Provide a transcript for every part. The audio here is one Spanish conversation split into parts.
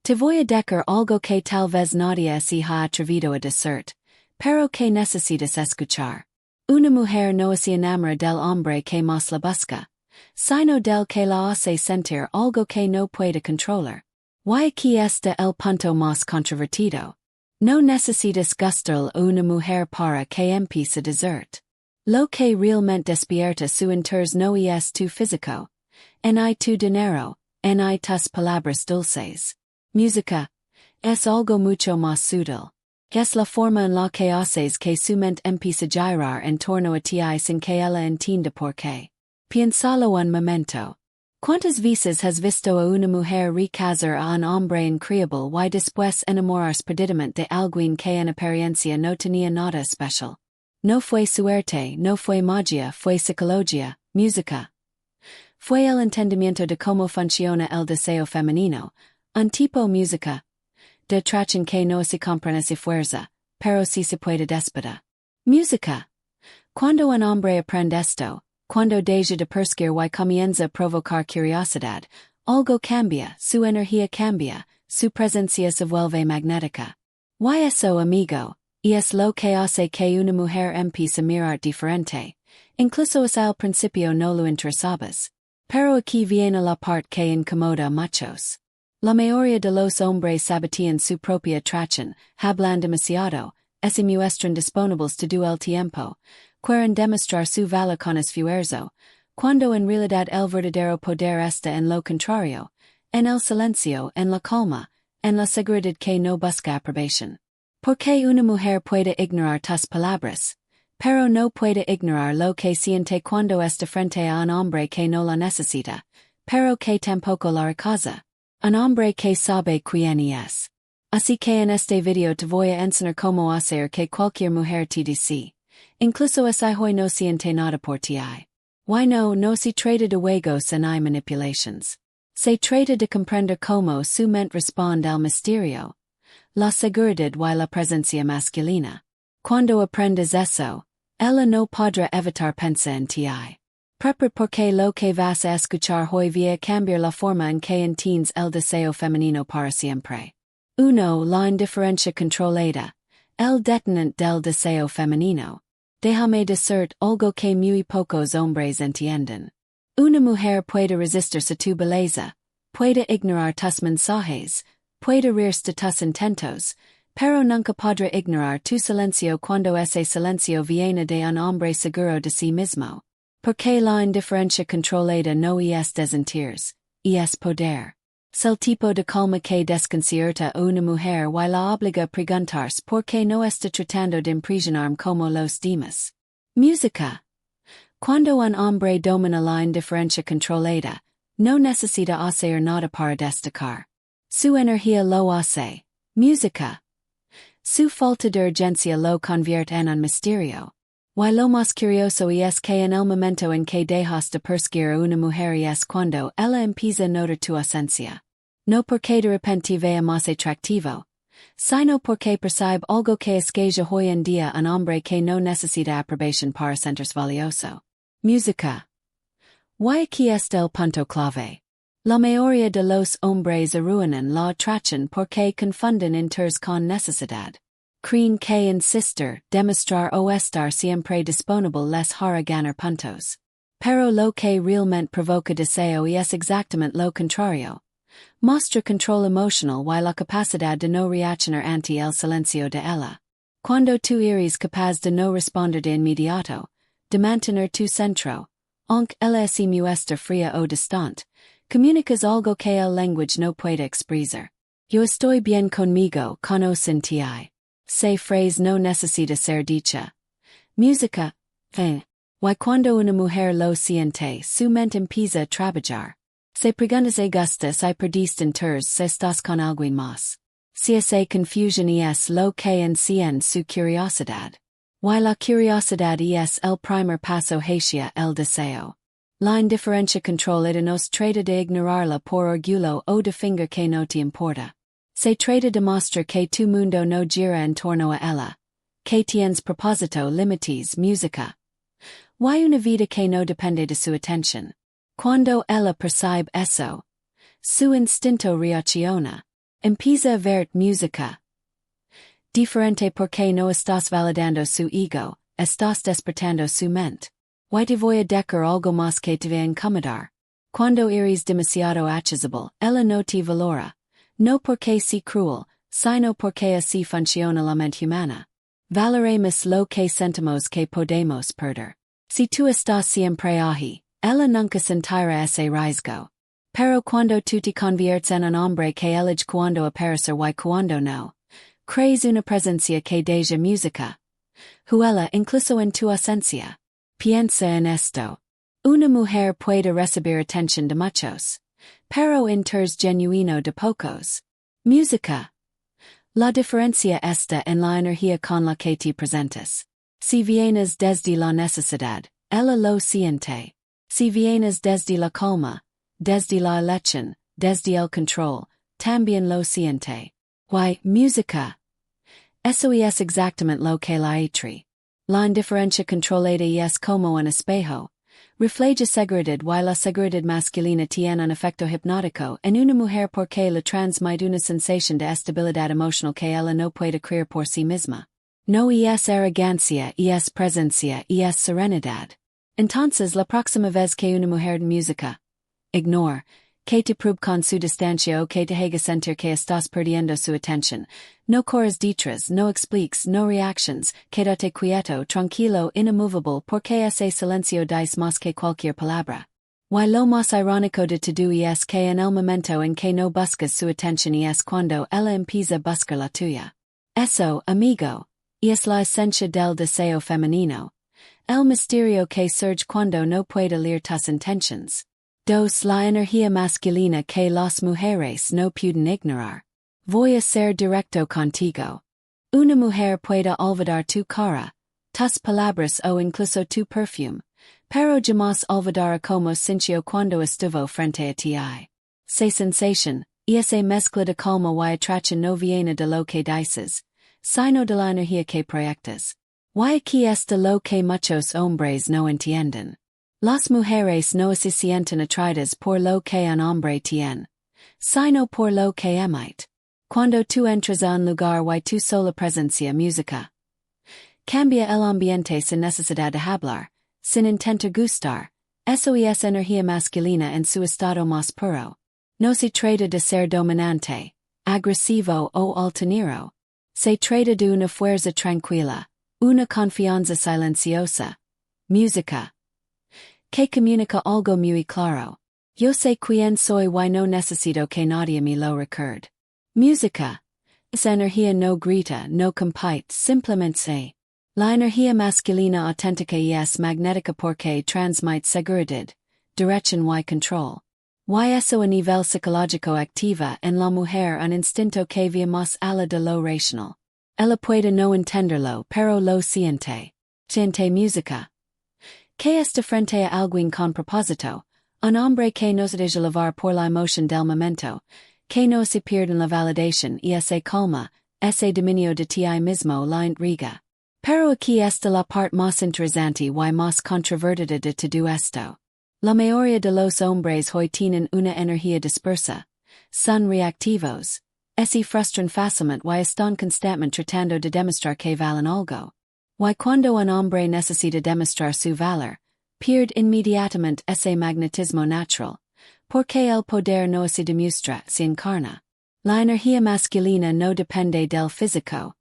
Te voy a dejar algo que tal vez nadie se ha atrevido a decir, pero que necesitas escuchar. Una mujer no se enamora del hombre que más la busca, sino del que la hace sentir algo que no puede controlar. Y aquí está el punto más controvertido. No necesitas gustar a una mujer para que empiece a decirte. Lo que realmente despierta su interés no es tu físico, ni tu dinero, ni tus palabras dulces. Música es algo mucho más sutil. Es la forma en la que haces que su mente empiece a girar en torno a ti sin que ella entienda por qué. Piénsalo un momento. ¿Cuántas veces has visto a una mujer recazar a un hombre increíble y después enamorarse perdidamente de alguien que en apariencia no tenía nada especial? No fue suerte, no fue magia, fue psicología, música. Fue el entendimiento de cómo funciona el deseo femenino, un tipo música. De atracción que no se comprende si fuerza, pero si se puede despertar. Música. Cuando un hombre aprende esto, cuando deja de perseguir y comienza a provocar curiosidad, algo cambia, su energía cambia, su presencia se vuelve magnética. Y eso, amigo, es lo que hace que una mujer empiece a mirar diferente. Incluso es al principio no lo interesabas. Pero aquí viene la parte que incomoda a muchos. La mayoría de los hombres sabotean su propia atracción, hablan demasiado, se muestran disponibles todo el tiempo, quieren demostrar su valor con esfuerzo, cuando en realidad el verdadero poder está en lo contrario, en el silencio, en la calma, en la seguridad que no busca aprobación. Porque una mujer puede ignorar tus palabras, pero no puede ignorar lo que siente cuando está frente a un hombre que no la necesita, pero que tampoco la rechaza. Un hombre que sabe quién es. Así que en este video te voy a enseñar cómo hacer que cualquier mujer te desee. Incluso ese hoy no siente nada por ti. Y no se trata de juegos ni manipulations. Se trata de comprender cómo su mente responde al misterio, la seguridad y la presencia masculina. Cuando aprendes eso, ella no podrá evitar pensar en ti. Prepara porque lo que vas a escuchar hoy va a cambiar la forma en que entiendes el deseo femenino para siempre. 1. La indiferencia controlada. El detonante del deseo femenino. Déjame decirte algo que muy pocos hombres entienden. Una mujer puede resistirse a tu belleza, puede ignorar tus mensajes, puede reírse de tus intentos, pero nunca podrá ignorar tu silencio cuando ese silencio viene de un hombre seguro de sí mismo. Porque la indiferencia controlada no es sentirse, es poder. Es el tipo de calma que desconcierta a una mujer y la obliga a preguntarse por qué no está tratando de impresionarme como los demás. Música. Cuando un hombre domina la indiferencia controlada, no necesita hacer nada para destacar. Su energía lo hace. Música. Su falta de urgencia lo convierte en un misterio. Y lo más curioso es que en el momento en que dejas de perseguir a una mujer es cuando ella empieza a notar tu ausencia. No porque de repente vea más atractivo, sino porque percibe algo que escalla hoy en día un hombre que no necesita aprobación para sentirse valioso. Música. Y aquí está el punto clave. La mayoría de los hombres arruinan la atracción porque confunden interés con necesidad. Creen que insistir, demostrar o estar siempre disponible les hará ganar puntos. Pero lo que realmente provoca deseo es exactamente lo contrario. Mostra control emocional y la capacidad de no reaccionar ante el silencio de ella. Cuando tú eres capaz de no responder de inmediato, de mantener tu centro, aunque ella se muestra fría o distante, comunicas algo que el lenguaje no puede expresar. Yo estoy bien conmigo, con o sin ti. Esa frase no necesita ser dicha. Música. Y cuando una mujer lo siente, su mente empieza a trabajar. Se pregunta si gustas y perdiste interés si estás con alguien más. Si esa confusión es lo que enciende su curiosidad. Y la curiosidad es el primer paso hacia el deseo. La indiferencia controlada nos trata de ignorarla por orgullo o de fingir que no te importa. Se trata de mostrar que tu mundo no gira en torno a ella, que tienes propósito, límites, música. Y una vida que no depende de su atención. Cuando ella percibe eso, su instinto reacciona. Empieza a ver música. Diferente porque no estás validando su ego, estás despertando su mente. Y te voy a decir algo más que te va a incomodar. Cuando eres demasiado accesible, ella no te valora. No porque si cruel, sino porque así funciona la mente humana. Valoremos lo que sentimos que podemos perder. Si tú estás siempre ahí, ella nunca sentirá ese riesgo. Pero cuando tú te conviertes en un hombre que elige cuando aparecer y cuando no, crees una presencia que deja música. Huela incluso en tu ausencia. Piensa en esto. Una mujer puede recibir atención de muchos, pero interés genuino de pocos. Música. La diferencia está en la energía con la que te presentes. Si vienes desde la necesidad, ella lo siente. Si vienes desde la calma, desde la elección, desde el control, también lo siente. Y música. Eso es exactamente lo que la atrae. La indiferencia controlada es como un espejo. Refleja seguridad y la seguridad masculina tiene un efecto hipnótico en una mujer porque le transmite una sensación de estabilidad emocional que ella no puede crear por sí misma. No es arrogancia, es presencia, es serenidad. Entonces la próxima vez que una mujer de música ignore, que te pruebe con su distancia o que te haga sentir que estás perdiendo su atención, no corres detrás, no expliques, no reactions, quédate quieto, tranquilo, inmovable porque ese silencio dice más que cualquier palabra. Y lo más irónico de todo es que en el momento en que no buscas su atención es cuando ella empieza a buscar la tuya. Eso, amigo, es la esencia del deseo femenino. El misterio que surge cuando no puede leer tus intentions. 2. La energía masculina que las mujeres no pueden ignorar. Voy a ser directo contigo. Una mujer puede olvidar tu cara, tus palabras o incluso tu perfume, pero jamás olvidará como sintió cuando estuvo frente a ti. Se sensation, esa mezcla de calma y atracción no viene de lo que dices, sino de la energía que proyectas. Y aquí está lo que muchos hombres no entienden. Las mujeres no se sienten atraídas por lo que un hombre tiene, sino por lo que emite. Cuando tú entras a un lugar y tu sola presencia música cambia el ambiente sin necesidad de hablar, sin intento gustar, eso es energía masculina en su estado más puro. No se trata de ser dominante, agresivo o altanero. Se trata de una fuerza tranquila, una confianza silenciosa. Música que comunica algo muy claro. Yo sé quién soy y no necesito que nadie me lo recuerde. Música. Esa energía no grita, no compite, simplemente se. La energía masculina auténtica es magnética porque transmite seguridad, dirección y control. Y eso a nivel psicológico activa en la mujer un instinto que va más allá de lo racional. Ella puede no entenderlo, pero lo siente. Siente música. Que está frente a alguien con propósito, un hombre que no se deja llevar por la emoción del momento, que no se pierde en la validación y ese calma, ese dominio de ti mismo la intriga. Pero aquí está la parte más interesante y más controvertida de todo esto. La mayoría de los hombres hoy tienen una energía dispersa, son reactivos, se frustran fácilmente y están constantemente tratando de demostrar que valen algo. Y cuando un hombre necesita demostrar su valor, pierde inmediatamente ese magnetismo natural, porque el poder no se demuestra, se encarna. La energía masculina no depende del físico,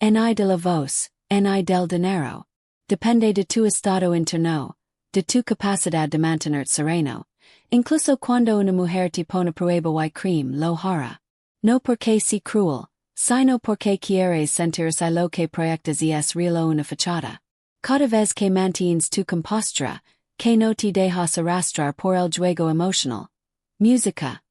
ni de la voz, ni del dinero. Depende de tu estado interno, de tu capacidad de mantenerte sereno, incluso cuando una mujer te pone prueba y cream lo hará. No porque si cruel, sino porque quieres sentirse lo que proyectas es real o una fachada. Cada vez que mantienes tu compostura, que no te dejas arrastrar por el juego emocional. Música.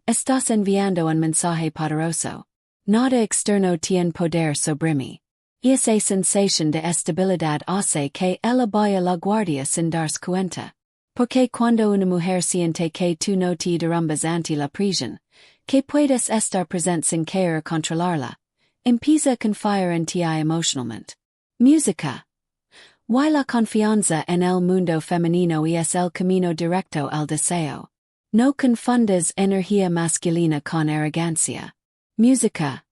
Estás enviando un mensaje poderoso. Nada externo tiene poder sobre mí. Esa sensación de estabilidad hace que ella vaya la guardia sin darse cuenta. Porque cuando una mujer siente que tú no te derrumbas ante la presión, que puedes estar presente sin querer controlarla, empieza a confiar en ti emocionalmente. Música. Y la confianza en el mundo femenino es el camino directo al deseo. No confundas energía masculina con arrogancia. Música.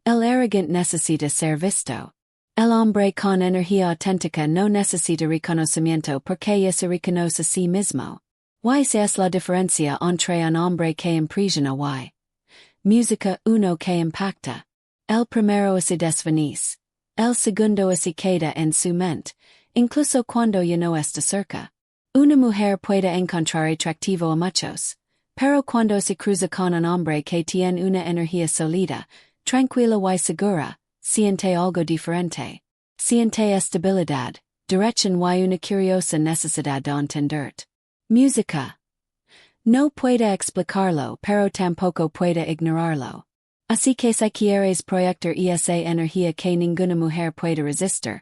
El arrogant necesita ser visto. El hombre con energía auténtica no necesita reconocimiento porque ya se reconoce a sí mismo. ¿Cuál es la diferencia entre un hombre que impresiona y música uno que impacta? El primero se desvanece. El segundo se queda en su mente, incluso cuando ya no está cerca. Una mujer puede encontrar atractivo a muchos, pero cuando se cruza con un hombre que tiene una energía sólida, tranquila y segura, siente algo diferente. Siente estabilidad, dirección y una curiosa necesidad de entenderte. Música. No puede explicarlo, pero tampoco puede ignorarlo. Así que si quieres proyectar esa energía que ninguna mujer puede resistir,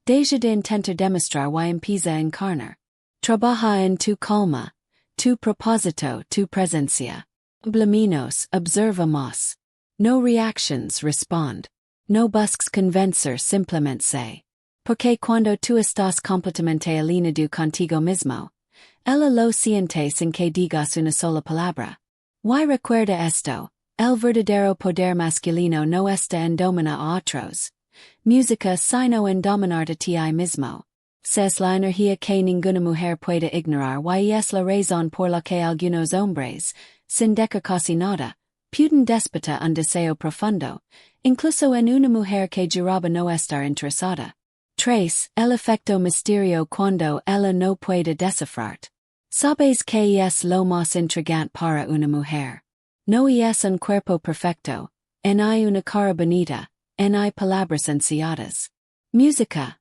deja de intentar demostrar y empieza a encarnar. Trabaja en tu calma, tu propósito, tu presencia. Habla menos, observa más. No reactions, respond. No busques convencer, simplemente sé. Porque cuando tú estás completamente alineado contigo mismo, ella lo siente sin que digas una sola palabra. Y recuerda esto, el verdadero poder masculino no está en dominar a otros. Música sino en dominarte a ti mismo. Es la energía que ninguna mujer puede ignorar y es la razón por la que algunos hombres, sin decir casi nada, pueden despertar un deseo profundo, incluso en una mujer que juraba no estar interesada. 3. El efecto misterio cuando ella no puede descifrarte. ¿Sabes que es lo más intrigante para una mujer? No es un cuerpo perfecto, hay una cara bonita, hay palabras ansiadas. Música.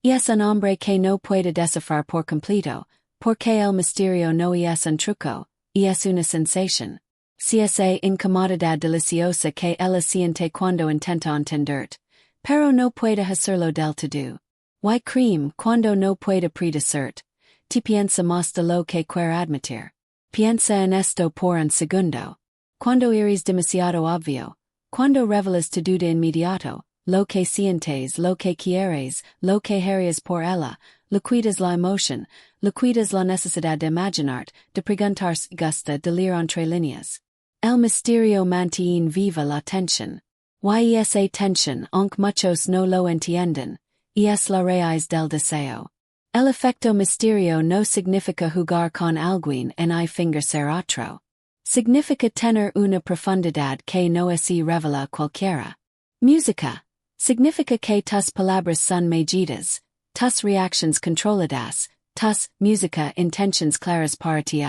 Es un hombre que no puede descifrar por completo, porque el misterio no es un truco, es una sensación. Si esa incomodidad deliciosa que ella siente cuando intenta entenderte, pero no puede hacerlo del todo. Y cream cuando no puede predecirte. Ti piensa más de lo que quiere admitir. Piensa en esto por un segundo. Cuando eres demasiado obvio, cuando revelas tu duda inmediato, lo que sientes, lo que quieres, lo que harías por ella, liquidas la emoción, liquidas la necesidad de imaginarte, de preguntarse gusta de leer entre líneas. El misterio mantiene viva la tensión. Y esa tensión, aunque muchos no lo entienden, es la raíz del deseo. El efecto misterio no significa jugar con alguien y fingir ser otro. Significa tener una profundidad que no se revela cualquiera. Música. Significa que tus palabras son medidas, tus reacciones controladas, tus, música, intentions claras para ti,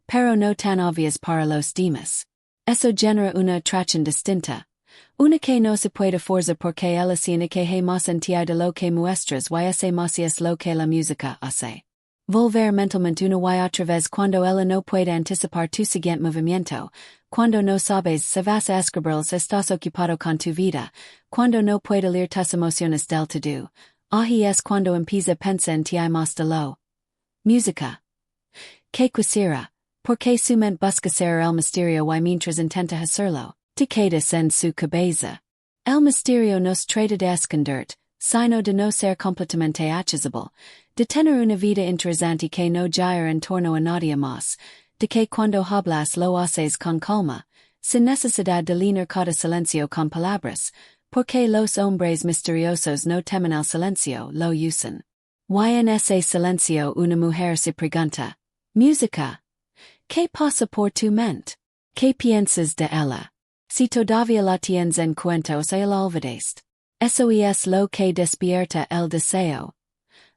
pero no tan obvias para los demás. Eso genera una atracción distinta. Una que no se puede forzar porque ella siente que hay más en ti de lo que muestras y ese más es lo que la música hace. Volver mentalmente una y otra vez cuando ella no puede anticipar tu siguiente movimiento, cuando no sabes si vas a escribir si estás ocupado con tu vida, cuando no puede leer tus emociones del todo. Ahí es cuando empieza a pensar en ti más de lo. Música. Que quisiera, porque su mente busca ser el misterio y mientras intenta hacerlo, te quedas en su cabeza. El misterio nos trata de esconderte, sino de no ser completamente accesible, de tener una vida interesante que no gira en torno a nadie más, de que cuando hablas lo haces con calma, sin necesidad de llenar cada silencio con palabras, porque los hombres misteriosos no temen el silencio, lo usan. Y en ese silencio una mujer se pregunta, música. ¿Qué pasa por tu mente? ¿Qué piensas de ella? Si todavía la tienes en cuenta o se la olvidaste. Eso es lo que despierta el deseo.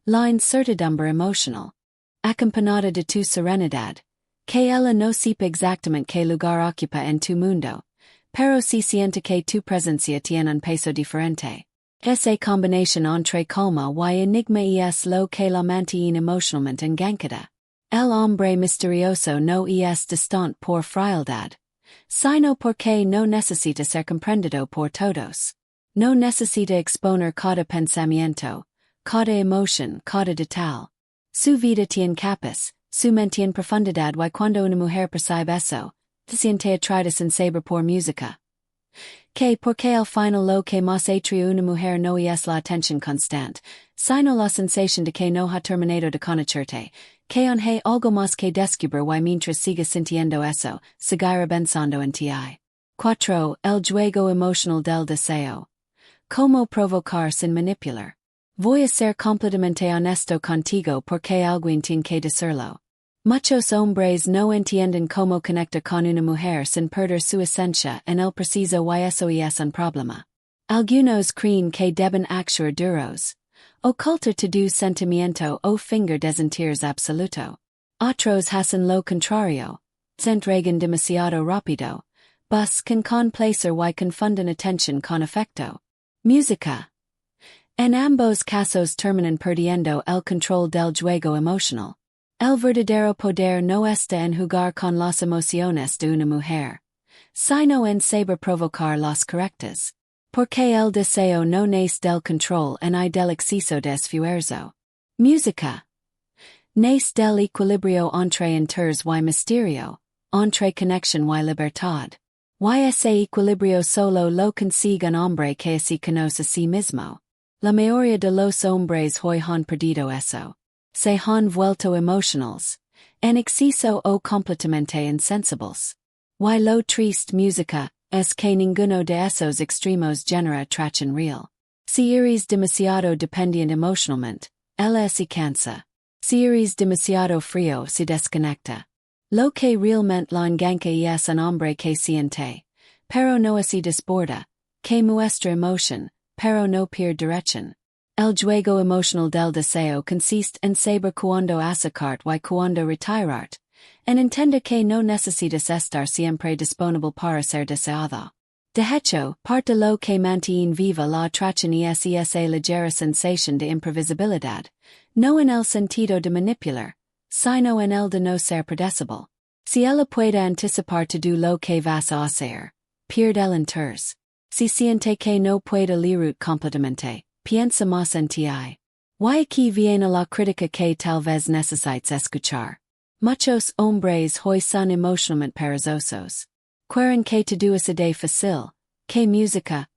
La incertidumbre emocional. Acompañada de tu serenidad. Que ella no sepa exactamente qué lugar ocupa en tu mundo, pero si siente que tu presencia tiene un peso diferente. Esa combinación entre calma y enigma es lo que la mantiene emocionalmente enganchada. El hombre misterioso no es distante por frialdad, sino porque no necesita ser comprendido por todos. No necesita exponer cada pensamiento, cada emoción, cada detalle. Su vida tiene capas, su mente tiene profundidad y cuando una mujer percibe eso, se siente atraída sin saber por música. Que porque al final lo que más atrae una mujer no es la atención constante, sino la sensación de que no ha terminado de conocerte, que hay algo más que descubrir y mientras sigas sintiendo eso, seguirá pensando en ti. 4. El juego emocional del deseo. Cómo provocar sin manipular. Voy a ser completamente honesto contigo porque alguien tiene que decirlo. Muchos hombres no entienden cómo conectar con una mujer sin perder su esencia en el preciso y eso es un problema. Algunos creen que deben actuar duros. Ocultar todo sentimiento o finger desentirs absoluto. Otros hacen lo contrario. Se entregan demasiado rápido. Buscan con placer y confunden atención con afecto. Música. En ambos casos terminan perdiendo el control del juego emocional. El verdadero poder no está en jugar con las emociones de una mujer, sino en saber provocar las correctas. Porque el deseo no nace del control y del exceso de esfuerzo. Música. Nace del equilibrio entre interés y misterio, entre conexión y libertad. Y ese equilibrio solo lo consigue un hombre que así conoce a sí mismo. La mayoría de los hombres hoy han perdido eso. Se han vuelto emotionals, en exceso o completamente insensibles. Y lo triste música es que ninguno de esos extremos genera atracción real. Si eres demasiado dependiente emocionalmente, ella se cansa. Si eres demasiado frío se desconecta. Lo que realmente la engancha es un hombre que siente, pero no se desborda, que muestra emoción, pero no pierde dirección. El juego emocional del deseo consiste en saber cuándo acercarte y cuándo retirarte, en entender que no necesitas estar siempre disponible para ser deseado. De hecho, parte lo que mantiene viva la atracción es esa ligera sensación de imprevisibilidad, no en el sentido de manipular, sino en el de no ser predecible. Si ella puede anticipar todo lo que vas a hacer, pierde el interés. Si siente que no puede lidiar completamente, piensa más en ti. Y aquí viene la crítica que tal vez necesites escuchar. Muchos hombres hoy son emocionalmente perezosos. Quieren que todo sea de fácil, que música,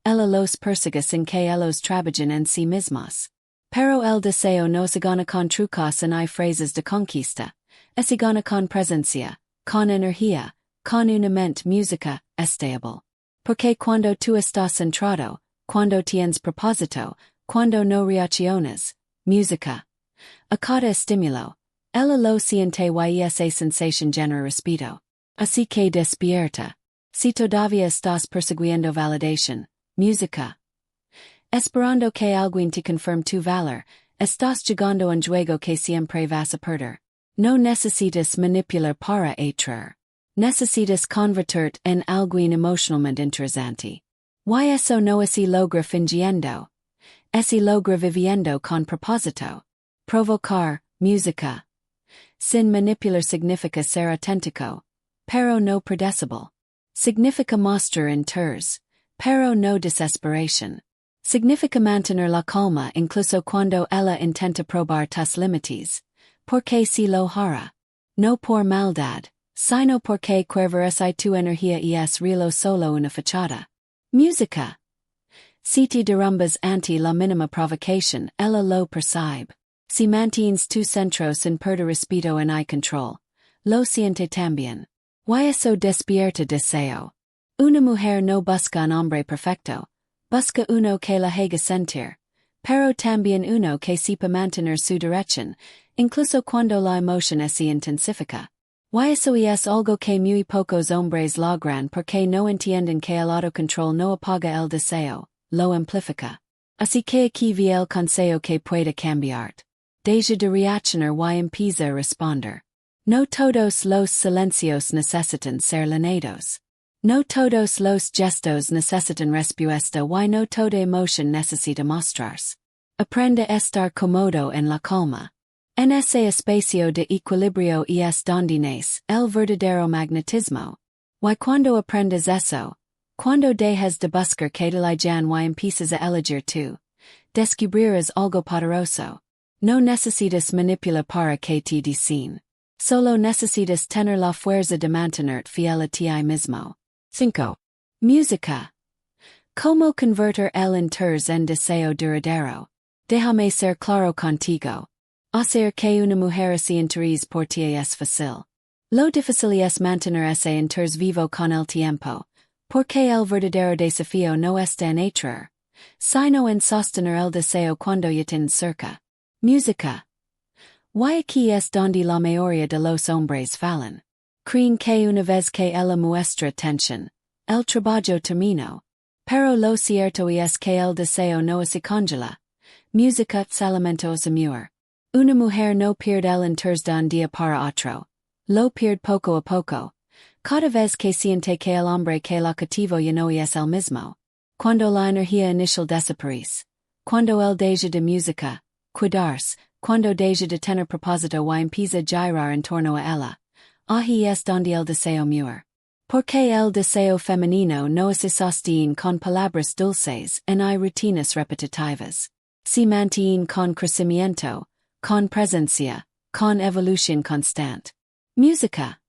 ella los persigue sin que ellos trabajen en sí mismos. Pero el deseo no se gana con trucos y frases de conquista, se gana con presencia, con energía, con una mente música estable. Porque cuando tú estás centrado, cuando tienes propósito, cuando no reaccionas, música, a cada estímulo, ella lo siente y esa sensación genera respeto. Así que despierta. Si todavía estás persiguiendo validación, música, esperando que alguien te confirme tu valor, estás jugando un juego que siempre vas a perder. No necesitas manipular para atraer. Necesitas convertirte en alguien emocionalmente interesante. Y eso no se logra fingiendo. Se logra viviendo con propósito. Provocar, música. Sin manipular significa ser auténtico, pero no predecible. Significa mostrar interés, pero no desesperación. Significa mantener la calma incluso cuando ella intenta probar tus límites, porque si lo hará. No por maldad, sino porque quiere tu energía y es real solo una fachada. Música. Si te derrumbas ante la mínima provocación, ella lo percibe. Si mantienes tu centro sin perder respeto y control, lo siente también. Y eso despierta deseo. Una mujer no busca un hombre perfecto, busca uno que la haga sentir, pero también uno que sepa mantener su dirección, incluso cuando la emoción se intensifica. Y eso es algo que muy pocos hombres logran porque no entienden que el autocontrol no apaga el deseo, lo amplifica. Así que aquí vi el consejo que puede cambiarte. Deja de reaccionar y empieza a responder. No todos los silencios necesitan ser lenados. No todos los gestos necesitan respuesta y no toda emoción necesita mostrarse. Aprende a estar cómodo en la calma. En ese espacio de equilibrio es donde nace el verdadero magnetismo. Y cuando aprendes eso, cuando dejas de buscar que te ligan y empiezas a elegir tú, descubrirás algo poderoso. No necesitas manipular para que te dicen. Solo necesitas tener la fuerza de mantenerte fiel a ti mismo. 5. Música. Cómo convertir el interés en deseo duradero. Déjame ser claro contigo. Hacer que una mujer se interese por ti es fácil. Lo difícil es mantener ese interés vivo con el tiempo, Porque el verdadero desafío no está en atraer, sino en sostener el deseo cuando ya tiene cerca. Música. Y aquí es donde la mayoría de los hombres fallan. Creen que una vez que ella muestra tensión, el trabajo terminó. Pero lo cierto es que el deseo no se congela. Música solamente se muere. Una mujer no pierde el interés de un día para otro. Lo pierde poco a poco. Cada vez que siente que el hombre que la cautiva ya no es el mismo. Cuando la energía inicial desaparece. Cuando el deja de música, cuidarse, cuando deja de tener propósito y empieza a girar en torno a ella. Ahí es donde el deseo muere. Porque el deseo femenino no se sostiene con palabras dulces en hay rutinas repetitivas. Se mantiene con crecimiento, con presencia, con evolución constante. Música.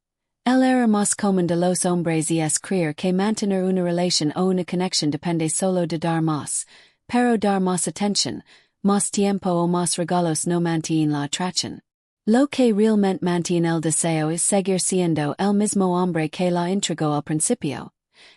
El error más común de los hombres es creer que mantener una relación o una conexión depende solo de dar más, pero dar más atención, más tiempo o más regalos no mantiene la atracción. Lo que realmente mantiene el deseo es seguir siendo el mismo hombre que la intrigó al principio.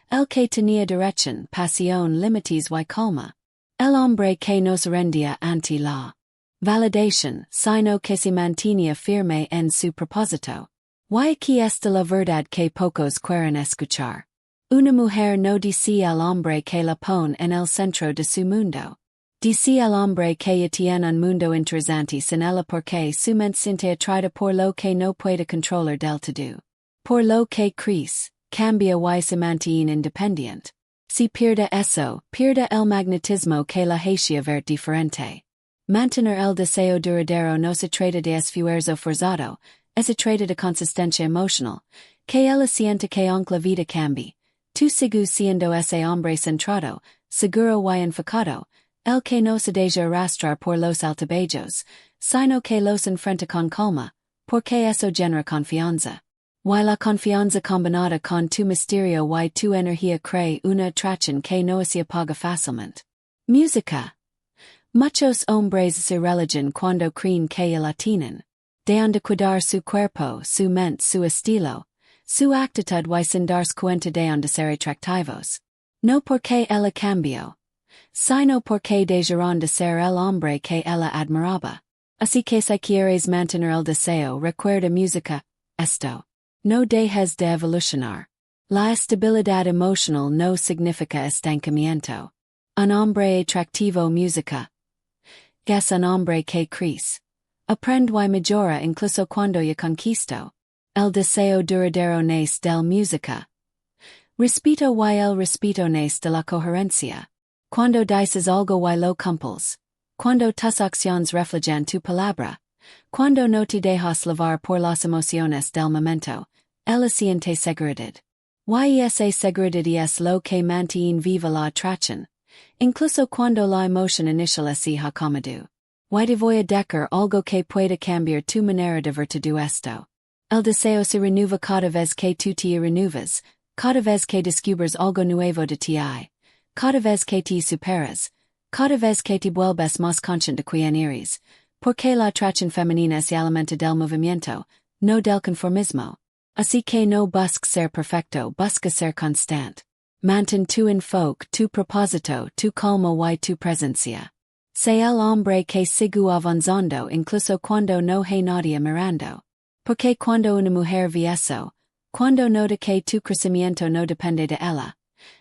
El que tenía dirección, pasión, límites y calma. El hombre que no se rendía ante la validación, sino que se mantenía firme en su propósito. Y aquí está la verdad que pocos quieren escuchar. Una mujer no dice al hombre que la pone en el centro de su mundo. Dice al hombre que ya tiene un mundo interesante sin ella porque su mente siente atraída por lo que no puede controlar del todo. Por lo que crece, cambia y se mantiene independiente. Si pierde eso, pierde el magnetismo que la hace ver diferente. Mantener el deseo duradero no se trata de esfuerzo forzado, es trata de consistencia emocional, que ella siente que aunque la vida cambie, tú sigues siendo ese hombre centrado, seguro y enfocado, el que no se deja arrastrar por los altibajos, sino que los enfrenta con calma, porque eso genera confianza. Y la confianza combinada con tu misterio y tu energía crea una atracción que no se apaga fácilmente. Música. Muchos hombres se religan cuando creen que ya la tienen. Dejan de cuidar su cuerpo, su mente, su estilo, su actitud y sin darse cuenta dejan de ser atractivos. No porque ella cambió, sino porque dejaron de ser el hombre que ella admiraba. Así que si quieres mantener el deseo, recuerda música. Esto. No dejes de evolucionar. La estabilidad emocional no significa estancamiento. Un hombre atractivo música. Es un hombre que crece. Aprende y mejora incluso cuando ya conquistó. El deseo duradero nace del música. Respeto y el respeto nace de la coherencia. Cuando dices algo y lo cumples. Cuando tus acciones reflejan tu palabra. Cuando no te dejas llevar por las emociones del momento. Ella siente seguridad. Y esa seguridad es lo que mantiene viva la atracción. Incluso cuando la emoción inicial se ha acomodado. Y te voy a decir algo que puede cambiar tu manera de ver todo esto. El deseo se renueva cada vez que tú te renuevas, cada vez que descubres algo nuevo de ti, cada vez que te superas, cada vez que te vuelves más consciente de quién eres, porque la atracción femenina se alimenta del movimiento, no del conformismo. Así que no busques ser perfecto, busca ser constante. Mantén tu enfoque, tu propósito, tu calma y tu presencia. Sé el hombre que sigue avanzando incluso cuando no hay nadie mirando. Porque cuando una mujer ve eso, cuando nota que tu crecimiento no depende de ella,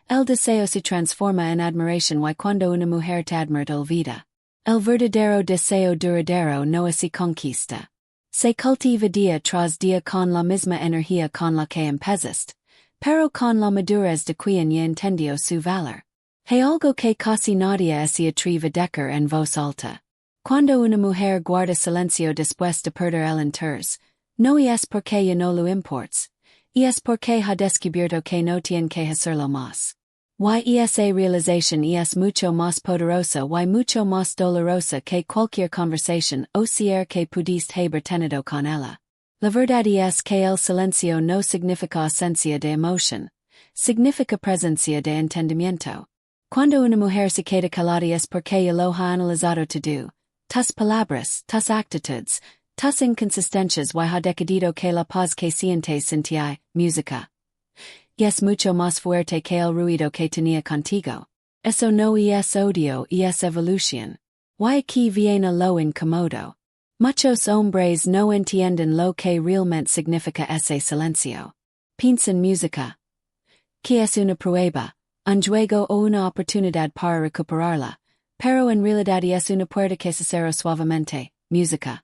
el deseo se transforma en admiración y cuando una mujer te admira te olvida. El verdadero deseo duradero no se conquista. Se cultiva día tras día con la misma energía con la que empezaste, pero con la madurez de quien ya entendió su valor. Hay algo que casi nadie se atreve a decir en voz alta. Cuando una mujer guarda silencio después de perder el interés, no es porque ya no lo imports, es porque ha descubierto que no tiene que hacerlo más. Y esa realización es mucho más poderosa y mucho más dolorosa que cualquier conversación o cierre que pudiste haber tenido con ella. La verdad es que el silencio no significa ausencia de emoción, significa presencia de entendimiento. Cuando una mujer se queda calada es porque ya lo ha analizado todo, tus palabras, tus actitudes, tus inconsistencias y ha decidido que la paz que sientes sin ti, música. Y es mucho más fuerte que el ruido que tenía contigo. Eso no es odio es evolución. Y aquí viene lo incómodo. Muchos hombres no entienden lo que realmente significa ese silencio. Piensan música, que es una prueba, un juego o una oportunidad para recuperarla, pero en realidad es una puerta que se cerró suavemente, música.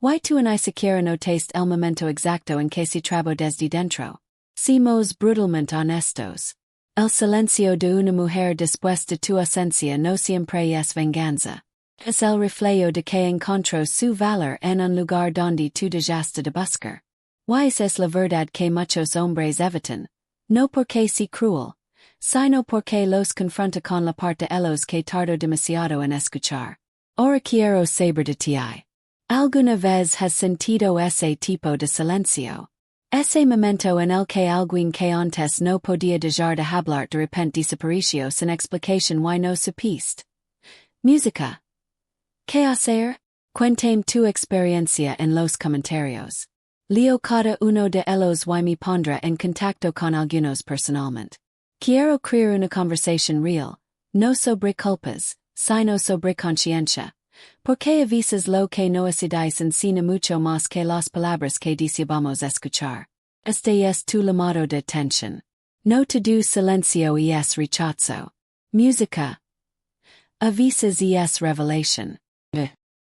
Y tú ni siquiera notaste el momento exacto en que se trabó desde dentro. Somos brutalmente honestos. El silencio de una mujer después de tu ausencia no siempre es venganza. Es el reflejo de que encontró su valor en un lugar donde tú dejaste de buscar. Y es la verdad que muchos hombres evitan, no porque sea cruel, sino porque los confronta con la parte de ellos que tardó demasiado en escuchar. Ahora quiero saber de ti. ¿Alguna vez has sentido ese tipo de silencio? Ese momento en el que alguien que antes no podía dejar de hablar de repente desapareció sin explicación y no supiste. Música. ¿Qué hacer? Cuéntame tu experiencia en los comentarios. Leo cada uno de ellos y me pondrá en contacto con algunos personalmente. Quiero crear una conversación real, no sobre culpas, sino sobre conciencia. Porque avisas lo que nos encina mucho más que las palabras que deseamos escuchar. Este es tu llamado de atención. No todo silencio es rechazo. Música. Avisas es revelación.